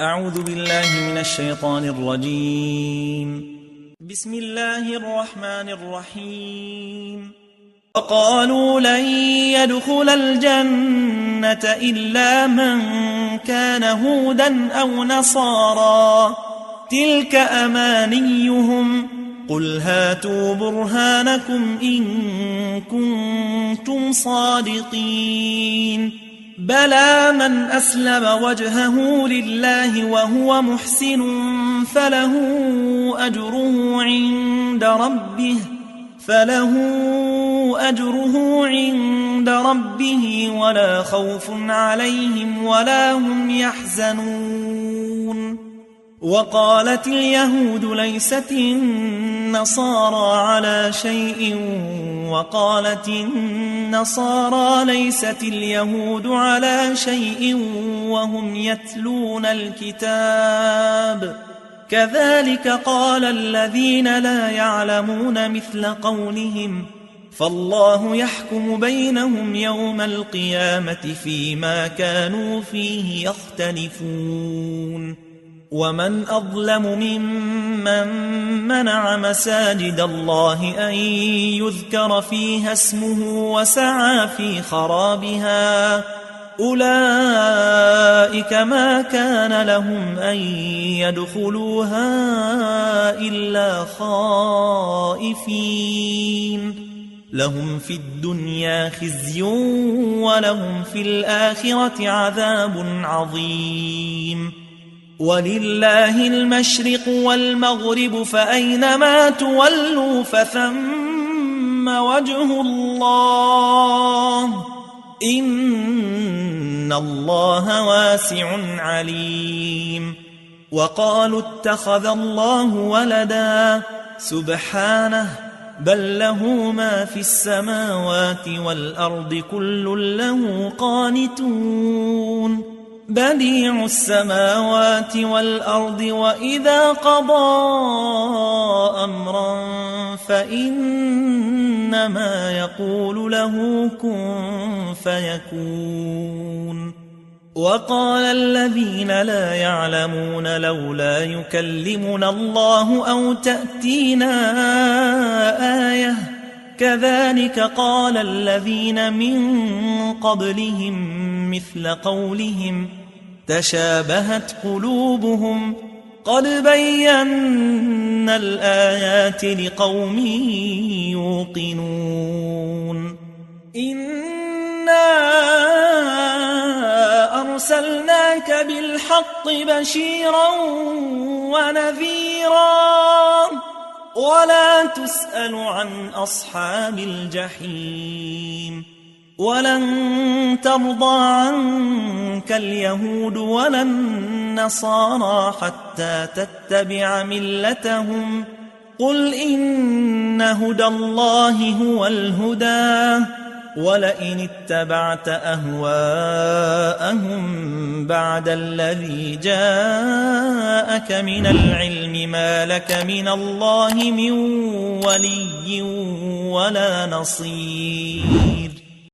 أعوذ بالله من الشيطان الرجيم. بسم الله الرحمن الرحيم. وقالوا لن يدخل الجنة إلا من كان هودا أو نصارى تلك أمانيهم قل هاتوا برهانكم إن كنتم صادقين بلى من أسلم وجهه لله وهو محسن فله أجره عند ربه ولا خوف عليهم ولا هم يحزنون. وقالت اليهود ليست النصارى على شيء وقالت النصارى ليست اليهود على شيء وهم يتلون الكتاب كذلك قال الذين لا يعلمون مثل قولهم فالله يحكم بينهم يوم القيامة فيما كانوا فيه يختلفون. ومن أظلم ممن منع مساجد الله أن يذكر فيها اسمه وسعى في خرابها أولئك ما كان لهم أن يدخلوها إلا خائفين لهم في الدنيا خزي ولهم في الآخرة عذاب عظيم. ولله المشرق والمغرب فأينما تولوا فثم وجه الله إن الله واسع عليم. وقالوا اتخذ الله ولدا سبحانه بل له ما في السماوات والأرض كل له قانتون بديع السماوات والأرض وإذا قضى أمرا فإنما يقول له كن فيكون. وقال الذين لا يعلمون لولا يكلمنا الله أو تأتينا آية كذلك قال الذين من قبلهم مثل قولهم تشابهت قلوبهم قد بينا الآيات لقوم يوقنون. إنا أرسلناك بالحق بشيرا ونذيرا ولا تسأل عن أصحاب الجحيم. ولن ترضى عنك اليهود ولا النصارى حتى تتبع ملتهم قل إن هدى الله هو الهدى ولئن اتبعت أهواءهم بعد الذي جاءك من العلم ما لك من الله من ولي ولا نصير.